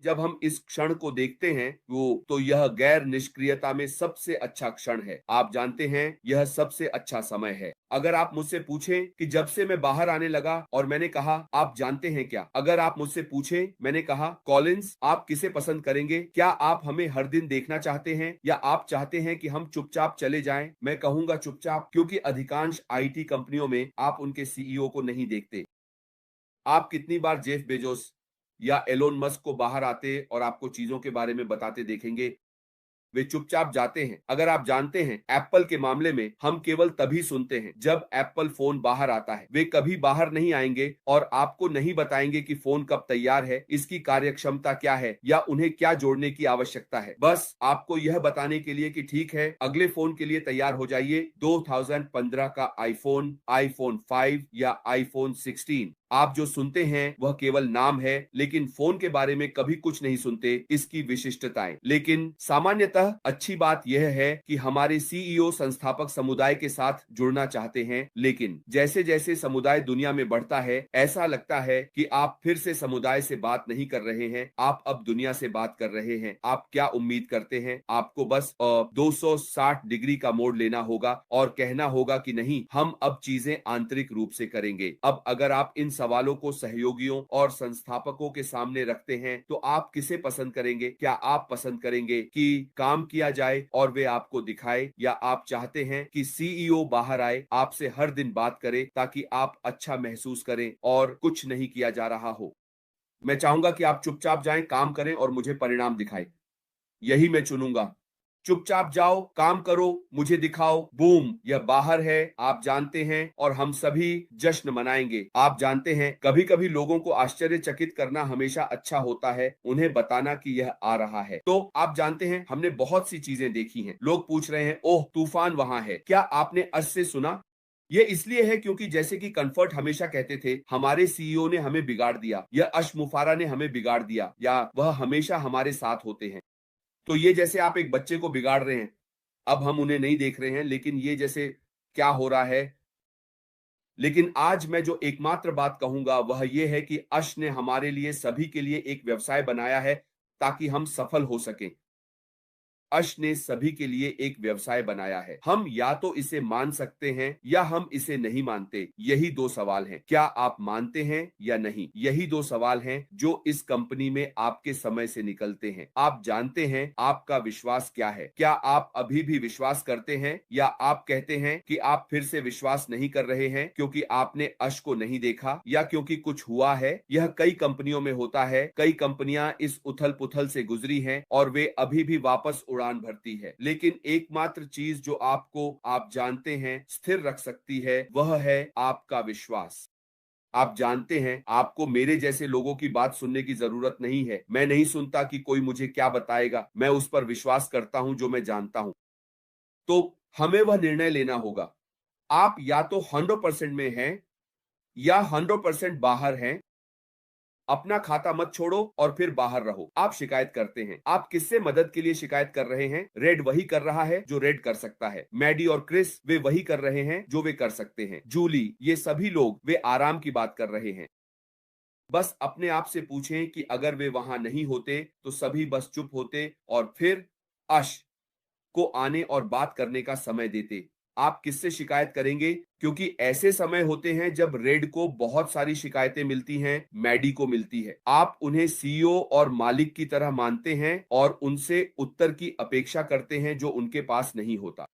जब हम इस क्षण को देखते हैं वो तो यह गैर निष्क्रियता में सबसे अच्छा क्षण है। आप जानते हैं यह सबसे अच्छा समय है। अगर आप मुझसे पूछें कि जब से मैं बाहर आने लगा और मैंने कहा आप जानते हैं क्या, अगर आप मुझसे पूछें मैंने कहा कॉलिंस आप किसे पसंद करेंगे, क्या आप हमें हर दिन देखना चाहते हैं या आप चाहते हैं कि हम चुपचाप चले जाएं, मैं कहूंगा चुपचाप, क्योंकि अधिकांश आईटी कंपनियों में आप उनके सीईओ को नहीं देखते। आप कितनी बार जेफ बेजोस या एलोन मस्क को बाहर आते और आपको चीजों के बारे में बताते देखेंगे? वे चुपचाप जाते हैं। अगर आप जानते हैं एप्पल के मामले में हम केवल तभी सुनते हैं जब एप्पल फोन बाहर आता है। वे कभी बाहर नहीं आएंगे और आपको नहीं बताएंगे कि फोन कब तैयार है, इसकी कार्यक्षमता क्या है या उन्हें क्या जोड़ने की आवश्यकता है। बस आपको यह बताने के लिए कि ठीक है अगले फोन के लिए तैयार हो जाइए, 2015 का आईफोन, आईफोन 5 या आईफोन 16। आप जो सुनते हैं वह केवल नाम है, लेकिन फोन के बारे में कभी कुछ नहीं सुनते, इसकी विशिष्टताएं। लेकिन सामान्यतः अच्छी बात यह है कि हमारे सीईओ संस्थापक समुदाय के साथ जुड़ना चाहते हैं, लेकिन जैसे जैसे समुदाय दुनिया में बढ़ता है ऐसा लगता है कि आप फिर से समुदाय से बात नहीं कर रहे हैं, आप अब दुनिया से बात कर रहे हैं। आप क्या उम्मीद करते हैं? आपको बस 260 डिग्री का मोड़ लेना होगा और कहना होगा कि नहीं, हम अब चीजें आंतरिक रूप से करेंगे। अब अगर आप इन सवालों को सहयोगियों और संस्थापकों के सामने रखते हैं तो आप किसे पसंद करेंगे? क्या आप पसंद करेंगे कि काम किया जाए और वे आपको दिखाए, या आप चाहते हैं कि सीईओ बाहर आए, आपसे हर दिन बात करे ताकि आप अच्छा महसूस करें और कुछ नहीं किया जा रहा हो? मैं चाहूंगा कि आप चुपचाप जाएं, काम करें और मुझे परिणाम दिखाएं। यही मैं चुनूंगा। चुपचाप जाओ, काम करो, मुझे दिखाओ, बूम, यह बाहर है, आप जानते हैं, और हम सभी जश्न मनाएंगे। आप जानते हैं कभी कभी लोगों को आश्चर्यचकित करना हमेशा अच्छा होता है, उन्हें बताना कि यह आ रहा है। तो आप जानते हैं हमने बहुत सी चीजें देखी हैं। लोग पूछ रहे हैं ओह तूफान वहां है, क्या आपने अश से सुना? ये इसलिए है क्योंकि जैसे कि कंफर्ट हमेशा कहते थे हमारे सीईओ ने हमें बिगाड़ दिया, या अशमुफारा ने हमें बिगाड़ दिया, या वह हमेशा हमारे साथ होते हैं। तो ये जैसे आप एक बच्चे को बिगाड़ रहे हैं, अब हम उन्हें नहीं देख रहे हैं, लेकिन ये जैसे क्या हो रहा है। लेकिन आज मैं जो एकमात्र बात कहूंगा वह ये है कि अश ने हमारे लिए सभी के लिए एक व्यवसाय बनाया है ताकि हम सफल हो सकें। अश ने सभी के लिए एक व्यवसाय बनाया है। हम या तो इसे मान सकते हैं या हम इसे नहीं मानते। यही दो सवाल हैं। क्या आप मानते हैं या नहीं? यही दो सवाल हैं जो इस कंपनी में आपके समय से निकलते हैं। आप जानते हैं आपका विश्वास क्या है? क्या आप अभी भी विश्वास करते हैं, या आप कहते हैं कि आप फिर से विश्वास नहीं कर रहे हैं क्योंकि आपने अश को नहीं देखा या क्योंकि कुछ हुआ है? यह कई कंपनियों में होता है। कई कंपनियां इस उथल पुथल से गुजरी हैं और वे अभी भी वापस उड़ान भरती है, लेकिन एकमात्र चीज जो आपको, आप जानते हैं, स्थिर रख सकती है वह है आपका विश्वास। आप जानते हैं आपको मेरे जैसे लोगों की बात सुनने की जरूरत नहीं है। मैं नहीं सुनता कि कोई मुझे क्या बताएगा, मैं उस पर विश्वास करता हूं जो मैं जानता हूं। तो हमें वह निर्णय लेना होगा। आप या तो 100% में हैं या 100% बाहर हैं। अपना खाता मत छोड़ो और फिर बाहर रहो। आप शिकायत करते हैं, आप किससे मदद के लिए शिकायत कर रहे हैं? रेड वही कर रहा है जो रेड कर सकता है। मैडी और क्रिस वे वही कर रहे हैं जो वे कर सकते हैं। जूली, ये सभी लोग वे आराम की बात कर रहे हैं। बस अपने आप से पूछें कि अगर वे वहां नहीं होते तो सभी बस चुप होते और फिर अश को आने और बात करने का समय देते। आप किससे शिकायत करेंगे? क्योंकि ऐसे समय होते हैं जब रेड को बहुत सारी शिकायतें मिलती हैं, मैडी को मिलती है। आप उन्हें सीईओ और मालिक की तरह मानते हैं और उनसे उत्तर की अपेक्षा करते हैं जो उनके पास नहीं होता।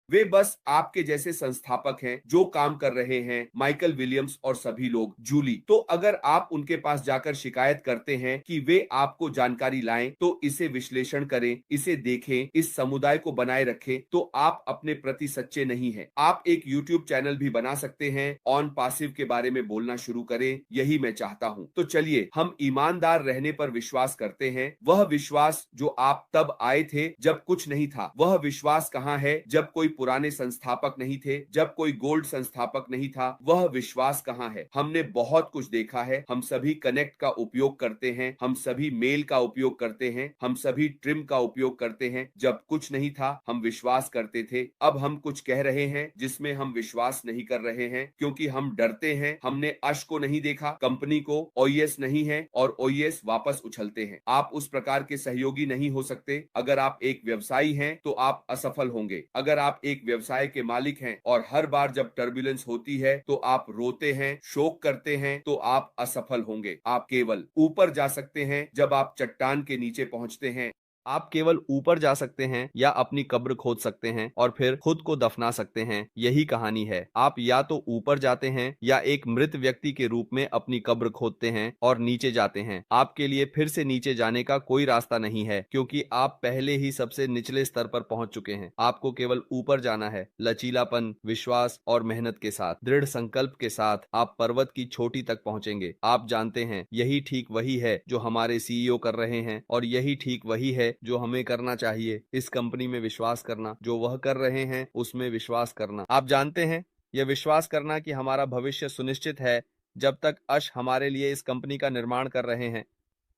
वे बस आपके जैसे संस्थापक हैं जो काम कर रहे हैं, माइकल विलियम्स और सभी लोग। जूली, तो अगर आप उनके पास जाकर शिकायत करते हैं कि वे आपको जानकारी लाएं, तो इसे विश्लेषण करें, इसे देखें, इस समुदाय को बनाए रखें, तो आप अपने प्रति सच्चे नहीं हैं। आप एक यूट्यूब चैनल भी बना सकते हैं, ऑन पासिव के बारे में बोलना शुरू करें, यही मैं चाहता हूं। तो चलिए हम ईमानदार रहने पर विश्वास करते हैं। वह विश्वास जो आप तब आए थे जब कुछ नहीं था, वह विश्वास कहां है जब कोई पुराने संस्थापक नहीं थे, जब कोई गोल्ड संस्थापक नहीं था, वह विश्वास कहाँ है? हमने बहुत कुछ देखा है। हम सभी कनेक्ट का उपयोग करते हैं, हम सभी मेल का उपयोग करते हैं, हम सभी ट्रिम का उपयोग करते हैं। जब कुछ नहीं था हम विश्वास करते थे। अब हम कुछ कह रहे हैं जिसमें हम विश्वास नहीं कर रहे हैं, क्योंकि हम डरते हैं। हमने अश को नहीं देखा, कंपनी को ओईएस नहीं है और ओईएस वापस उछलते हैं। आप उस प्रकार के सहयोगी नहीं हो सकते। अगर आप एक व्यवसायी हैं तो आप असफल होंगे। अगर आप एक व्यवसाय के मालिक हैं और हर बार जब टर्बुलेंस होती है तो आप रोते हैं, शोक करते हैं, तो आप असफल होंगे। आप केवल ऊपर जा सकते हैं जब आप चट्टान के नीचे पहुंचते हैं। आप केवल ऊपर जा सकते हैं या अपनी कब्र खोद सकते हैं और फिर खुद को दफना सकते हैं। यही कहानी है। आप या तो ऊपर जाते हैं या एक मृत व्यक्ति के रूप में अपनी कब्र खोदते हैं और नीचे जाते हैं। आपके लिए फिर से नीचे जाने का कोई रास्ता नहीं है, क्योंकि आप पहले ही सबसे निचले स्तर पर पहुंच चुके हैं। आपको केवल ऊपर जाना है। लचीलापन, विश्वास और मेहनत के साथ, दृढ़ संकल्प के साथ आप पर्वत की चोटी तक पहुंचेंगे। आप जानते हैं यही ठीक वही है जो हमारे सीईओ कर रहे हैं और यही ठीक वही है जो हमें करना चाहिए। इस कंपनी में विश्वास करना, जो वह कर रहे हैं उसमें विश्वास करना। आप जानते हैं, यह विश्वास करना कि हमारा भविष्य सुनिश्चित है जब तक अश हमारे लिए इस कंपनी का निर्माण कर रहे हैं।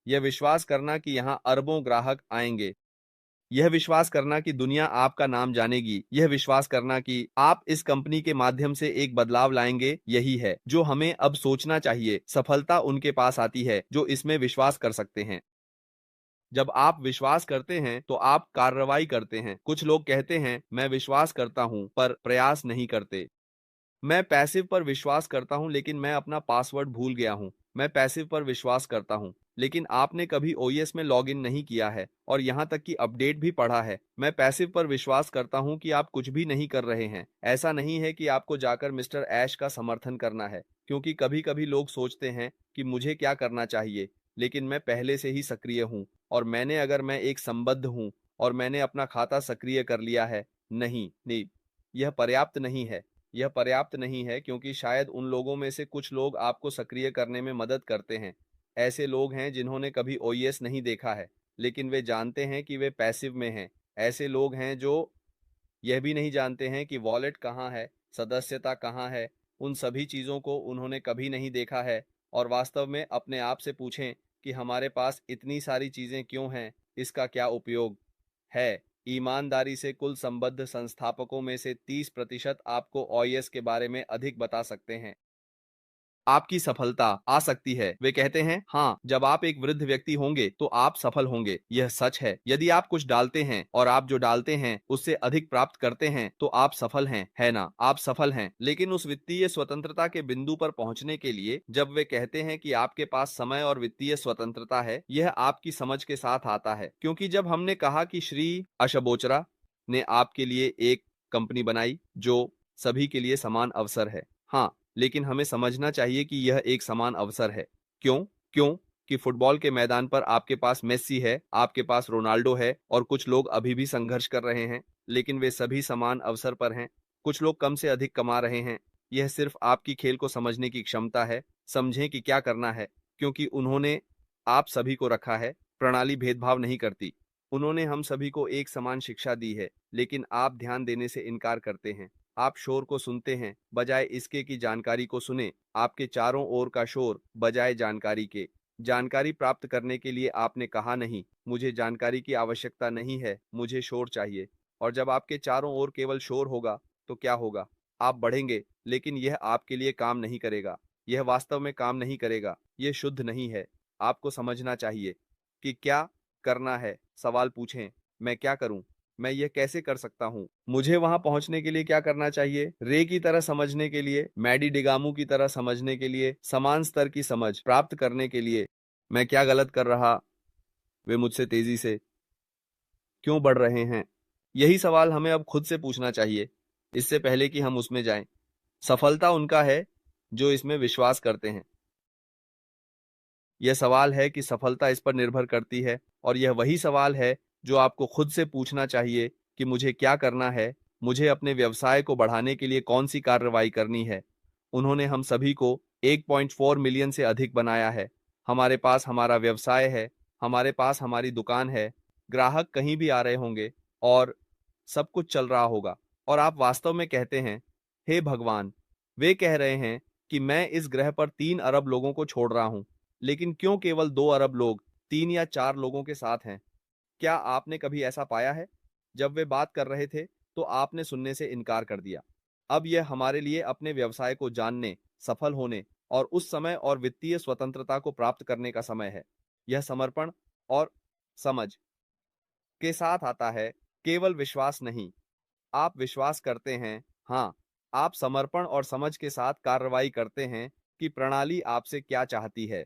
यह विश्वास करना कि यहाँ अरबों ग्राहक आएंगे। यह विश्वास करना कि दुनिया आपका नाम जानेगी। यह विश्वास करना कि आप इस कंपनी के माध्यम से एक बदलाव लाएंगे। यही है जो हमें अब सोचना चाहिए। सफलता उनके पास आती है जो इसमें विश्वास कर सकते हैं। जब आप विश्वास करते हैं तो आप कार्रवाई करते हैं। कुछ लोग कहते हैं मैं विश्वास करता हूं पर प्रयास नहीं करते। मैं पैसिव पर विश्वास करता हूं लेकिन मैं अपना पासवर्ड भूल गया हूं। मैं पैसिव पर विश्वास करता हूं लेकिन आपने कभी ओईएस में लॉगिन नहीं किया है और यहां तक कि अपडेट भी पढ़ा है। मैं पैसिव पर विश्वास करता हूं कि आप कुछ भी नहीं कर रहे हैं। ऐसा नहीं है कि आपको जाकर मिस्टर ऐश का समर्थन करना है, क्योंकि कभी कभी लोग सोचते हैं कि मुझे क्या करना चाहिए, लेकिन मैं पहले से ही सक्रिय हूं और मैंने अगर मैं एक संबद्ध हूं और मैंने अपना खाता सक्रिय कर लिया है। नहीं नहीं, यह पर्याप्त नहीं है। यह पर्याप्त नहीं है, क्योंकि शायद उन लोगों में से कुछ लोग आपको सक्रिय करने में मदद करते हैं। ऐसे लोग हैं जिन्होंने कभी ओईएस नहीं देखा है लेकिन वे जानते हैं कि वे पैसिव में हैं। ऐसे लोग हैं जो यह भी नहीं जानते हैं कि वॉलेट कहाँ है, सदस्यता कहाँ है। उन सभी चीज़ों को उन्होंने कभी नहीं देखा है और वास्तव में अपने आप से पूछें कि हमारे पास इतनी सारी चीज़ें क्यों हैं, इसका क्या उपयोग है। ईमानदारी से कुल संबद्ध संस्थापकों में से 30% आपको ओईएस के बारे में अधिक बता सकते हैं। आपकी सफलता आ सकती है। वे कहते हैं हाँ, जब आप एक वृद्ध व्यक्ति होंगे तो आप सफल होंगे। यह सच है। यदि आप कुछ डालते हैं और आप जो डालते हैं उससे अधिक प्राप्त करते हैं तो आप सफल हैं, है ना? आप सफल हैं। लेकिन उस वित्तीय स्वतंत्रता के बिंदु पर पहुंचने के लिए जब वे कहते हैं कि आपके पास समय और वित्तीय स्वतंत्रता है, यह आपकी समझ के साथ आता है। क्योंकि जब हमने कहा कि श्री अशबोचरा ने आपके लिए एक कंपनी बनाई जो सभी के लिए समान अवसर है। हाँ, लेकिन हमें समझना चाहिए कि यह एक समान अवसर है। क्यों? क्यों कि फुटबॉल के मैदान पर आपके पास मेस्सी है, आपके पास रोनाल्डो है और कुछ लोग अभी भी संघर्ष कर रहे हैं, लेकिन वे सभी समान अवसर पर हैं। कुछ लोग कम से अधिक कमा रहे हैं। यह सिर्फ आपकी खेल को समझने की क्षमता है। समझें कि क्या करना है, क्योंकि उन्होंने आप सभी को रखा है। प्रणाली भेदभाव नहीं करती। उन्होंने हम सभी को एक समान शिक्षा दी है, लेकिन आप ध्यान देने से इनकार करते हैं। आप शोर को सुनते हैं बजाय इसके कि जानकारी को सुने। आपके चारों ओर का शोर बजाय जानकारी के। जानकारी प्राप्त करने के लिए आपने कहा नहीं, मुझे जानकारी की आवश्यकता नहीं है, मुझे शोर चाहिए। और जब आपके चारों ओर केवल शोर होगा तो क्या होगा? आप बढ़ेंगे, लेकिन यह आपके लिए काम नहीं करेगा। यह वास्तव में काम नहीं करेगा। यह शुद्ध नहीं है। आपको समझना चाहिए कि क्या करना है। सवाल पूछें, मैं क्या करूं? मैं यह कैसे कर सकता हूं? मुझे वहां पहुंचने के लिए क्या करना चाहिए? रे की तरह समझने के लिए, मैडी डिगामू की तरह समझने के लिए, समान स्तर की समझ प्राप्त करने के लिए। मैं क्या गलत कर रहा? वे मुझसे तेजी से क्यों बढ़ रहे हैं? यही सवाल हमें अब खुद से पूछना चाहिए, इससे पहले कि हम उसमें जाएं। सफलता उनका है जो इसमें विश्वास करते हैं। यह सवाल है कि सफलता इस पर निर्भर करती है, और यह वही सवाल है जो आपको खुद से पूछना चाहिए कि मुझे क्या करना है, मुझे अपने व्यवसाय को बढ़ाने के लिए कौन सी कार्रवाई करनी है। उन्होंने हम सभी को 1.4 मिलियन से अधिक बनाया है। हमारे पास हमारा व्यवसाय है, हमारे पास हमारी दुकान है, ग्राहक कहीं भी आ रहे होंगे और सब कुछ चल रहा होगा। और आप वास्तव में कहते हैं, हे भगवान, वे कह रहे हैं कि मैं इस ग्रह पर 3 अरब लोगों को छोड़ रहा हूं, लेकिन क्यों केवल 2 अरब लोग 3 या 4 लोगों के साथ हैं? क्या आपने कभी ऐसा पाया है? जब वे बात कर रहे थे तो आपने सुनने से इनकार कर दिया। अब यह हमारे लिए अपने व्यवसाय को जानने, सफल होने और उस समय और वित्तीय स्वतंत्रता को प्राप्त करने का समय है। यह समर्पण और समझ के साथ आता है, केवल विश्वास नहीं। आप विश्वास करते हैं, हाँ, आप समर्पण और समझ के साथ कार्रवाई करते हैं कि प्रणाली आपसे क्या चाहती है।